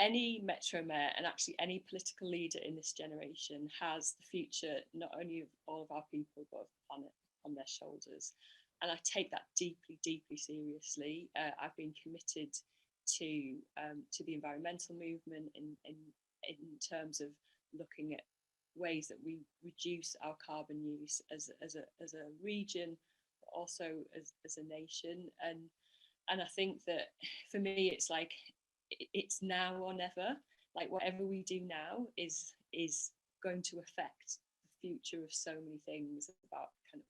any metro mayor and actually any political leader in this generation has the future not only of all of our people but of the planet on their shoulders, and I take that deeply, deeply seriously. I've been committed to the environmental movement in terms of looking at ways that we reduce our carbon use as a region, but also as a nation. And I think that for me, it's like it's now or never. Like whatever we do now is going to affect the future of so many things, about kind of,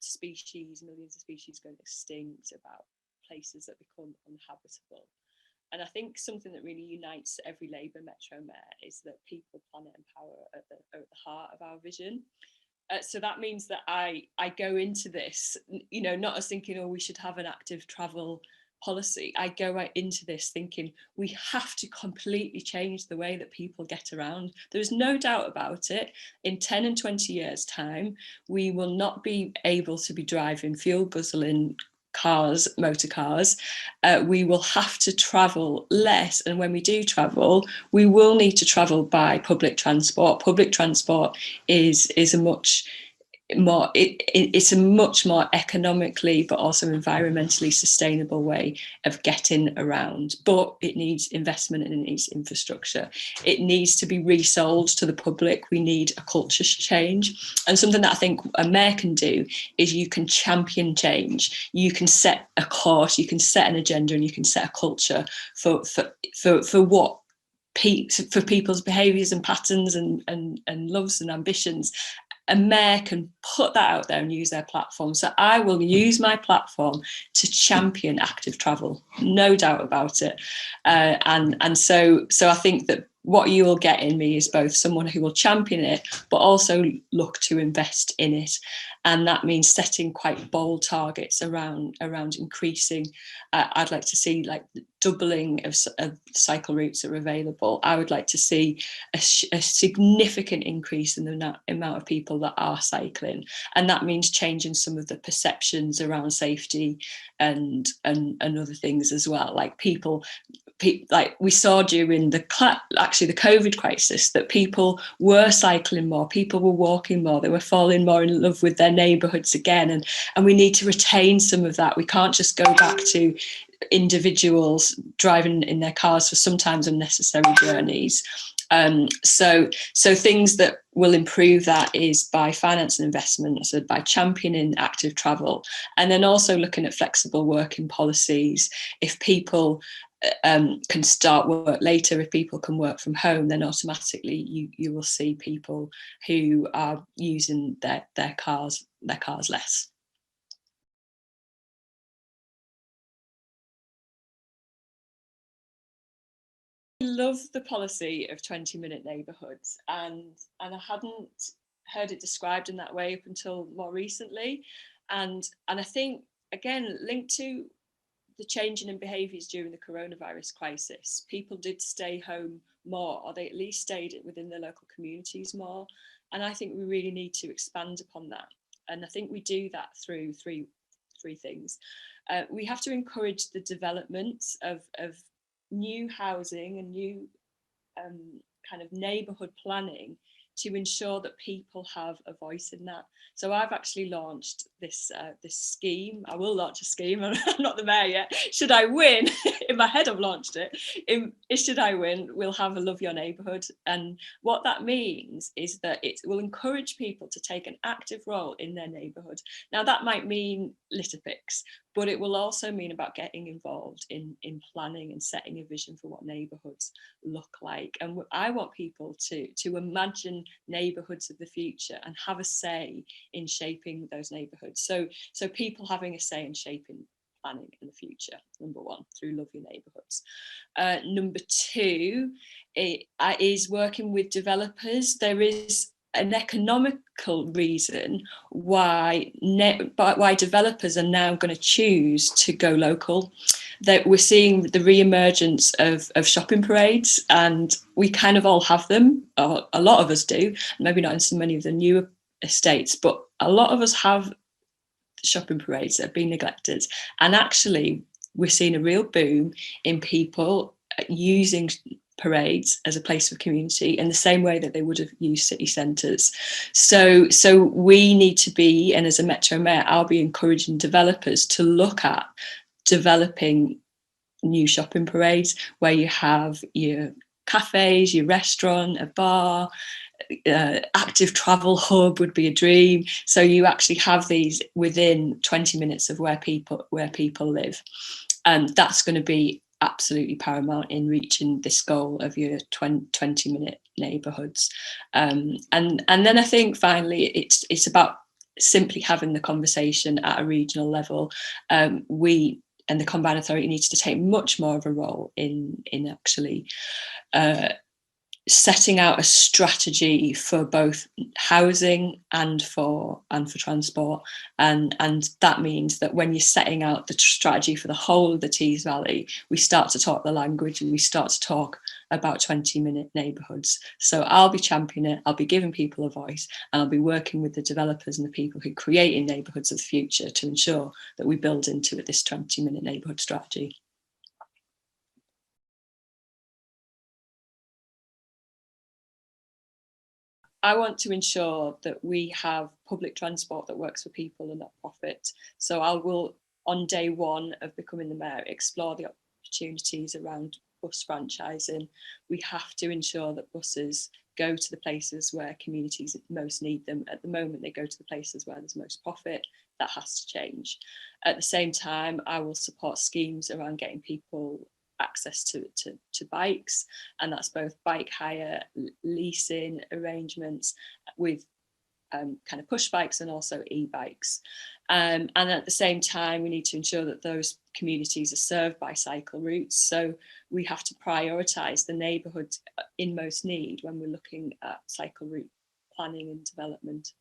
species, millions of species going extinct, about places that become uninhabitable. And I think something that really unites every Labour Metro Mayor is that people, planet and power are at the heart of our vision. So that means that I go into this, not as thinking, oh, we should have an active travel policy. I go into this thinking we have to completely change the way that people get around. There's no doubt about it. In 10 and 20 years' time, we will not be able to be driving fuel guzzling cars, motor cars. We will have to travel less, and when we do travel, we will need to travel by public transport. Public transport is a much more it's a much more economically but also environmentally sustainable way of getting around, but it needs investment and it needs infrastructure. It needs to be resold to the public. We need a culture change, and something that I think a mayor can do is you can champion change. You can set a course, you can set an agenda, and you can set a culture for what for people's behaviours and patterns and loves and ambitions. A mayor can put that out there and use their platform. So I will use my platform to champion active travel, no doubt about it. And so I think that what you will get in me is both someone who will champion it, but also look to invest in it. And that means setting quite bold targets around increasing. I'd like to see like doubling of cycle routes that are available. I would like to see a significant increase in the amount of people that are cycling. And that means changing some of the perceptions around safety and other things as well. Like people like we saw during the COVID crisis, that people were cycling more, people were walking more, they were falling more in love with their neighbourhoods again, and we need to retain some of that. We can't just go back to individuals driving in their cars for sometimes unnecessary journeys. So things that will improve that is by finance and investment, so by championing active travel, and then also looking at flexible working policies. If people can start work later, if people can work from home, then automatically you will see people who are using their cars less. I love the policy of 20-minute neighbourhoods, and I hadn't heard it described in that way up until more recently, and I think again linked to the changing in behaviours during the coronavirus crisis. People did stay home more, or they at least stayed within their local communities more, and I think we really need to expand upon that, and I think we do that through three things. We have to encourage the development of new housing and new kind of neighbourhood planning to ensure that people have a voice in that. So I've actually launched this scheme. I will launch a scheme. I'm not the mayor yet. Should I win, in my head I've launched it. Should I win, we'll have a Love Your Neighbourhood. And what that means is that it will encourage people to take an active role in their neighbourhood. Now that might mean litter picks, but it will also mean about getting involved in planning and setting a vision for what neighbourhoods look like. And I want people to imagine neighbourhoods of the future and have a say in shaping those neighbourhoods. So people having a say in shaping planning in the future, number one, through Love Your Neighbourhoods. Number two is working with developers. There is an economical reason why developers are now going to choose to go local. That we're seeing the re-emergence of shopping parades, and we kind of all have them, or a lot of us do, maybe not in so many of the newer estates, but a lot of us have shopping parades that have been neglected. And actually we're seeing a real boom in people using parades as a place of community in the same way that they would have used city centres. So we need to be, and as a Metro Mayor, I'll be encouraging developers to look at developing new shopping parades where you have your cafes, your restaurant, a bar, active travel hub would be a dream. So you actually have these within 20 minutes of where people live. And that's going to be absolutely paramount in reaching this goal of your 20-minute neighbourhoods. And then I think finally it's about simply having the conversation at a regional level. We and the Combined Authority needs to take much more of a role in actually setting out a strategy for both housing and for transport, and that means that when you're setting out the strategy for the whole of the Tees Valley, we start to talk the language and we start to talk about 20-minute neighbourhoods. So I'll be championing it, I'll be giving people a voice, and I'll be working with the developers and the people who create in neighbourhoods of the future to ensure that we build into it this 20-minute neighbourhood strategy. I want to ensure that we have public transport that works for people and not profit. So I will, on day one of becoming the mayor, explore the opportunities around bus franchising. We have to ensure that buses go to the places where communities most need them. At the moment, they go to the places where there's most profit. That has to change. At the same time, I will support schemes around getting people access to bikes, and that's both bike hire, leasing arrangements with kind of push bikes and also e-bikes. And at the same time, we need to ensure that those communities are served by cycle routes. So we have to prioritise the neighbourhoods in most need when we're looking at cycle route planning and development.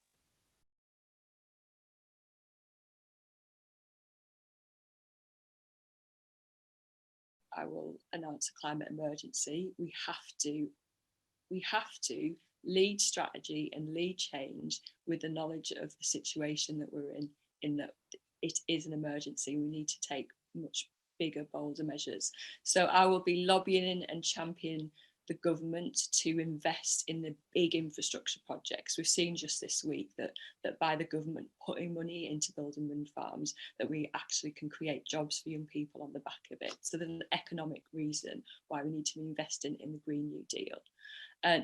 I will announce a climate emergency. We have to lead strategy and lead change with the knowledge of the situation that we're in that it is an emergency. We need to take much bigger, bolder measures. So I will be lobbying and championing the government to invest in the big infrastructure projects. We've seen just this week that by the government putting money into building wind farms, that we actually can create jobs for young people on the back of it. So there's an economic reason why we need to be investing in the Green New Deal.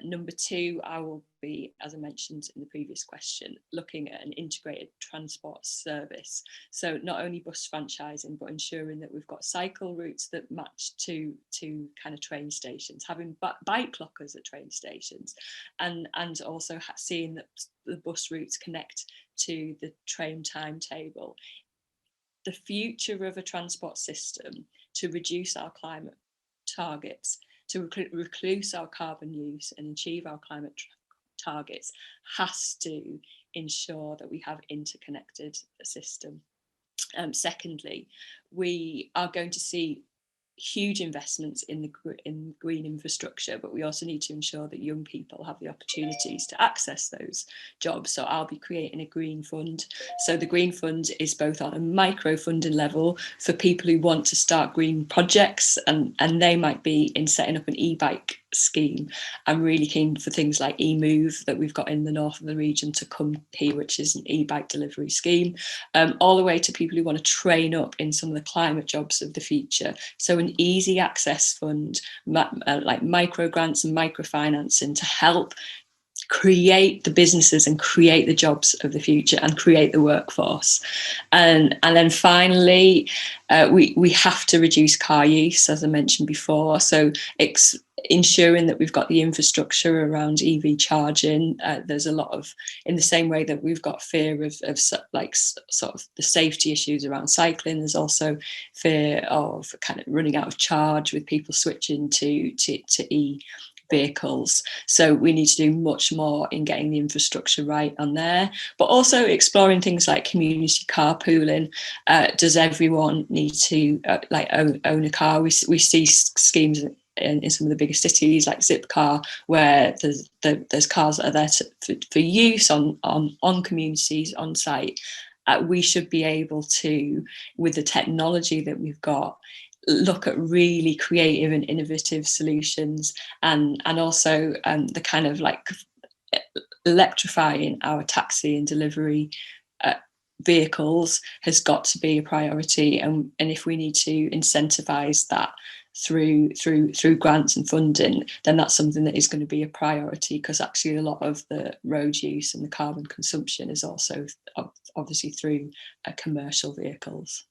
Number two, I will be, as I mentioned in the previous question, looking at an integrated transport service. So not only bus franchising, but ensuring that we've got cycle routes that match to kind of train stations, having bike lockers at train stations, and also seeing that the bus routes connect to the train timetable. The future of a transport system to reduce our climate targets, to reduce our carbon use and achieve our climate targets, has to ensure that we have interconnected system. Secondly, we are going to see huge investments in green infrastructure, but we also need to ensure that young people have the opportunities to access those jobs. So I'll be creating a green fund. So the green fund is both on a micro funding level for people who want to start green projects, and they might be in setting up an e-bike scheme. I'm really keen for things like eMove that we've got in the north of the region to come here, which is an e-bike delivery scheme, all the way to people who want to train up in some of the climate jobs of the future. So an easy access fund, like micro grants and microfinancing to help create the businesses and create the jobs of the future and create the workforce. And then finally, we have to reduce car use, as I mentioned before. So ensuring that we've got the infrastructure around EV charging. There's a lot of, in the same way that we've got fear of like sort of the safety issues around cycling, there's also fear of kind of running out of charge with people switching to vehicles. So we need to do much more in getting the infrastructure right on there, but also exploring things like community carpooling. Does everyone need to like own a car? We see schemes in some of the bigger cities like Zipcar, where there's cars that are there for use on communities on site. We should be able to, with the technology that we've got, look at really creative and innovative solutions, and also the kind of like electrifying our taxi and delivery vehicles has got to be a priority, and if we need to incentivize that through grants and funding, then that's something that is going to be a priority, because actually a lot of the road use and the carbon consumption is also obviously through commercial vehicles.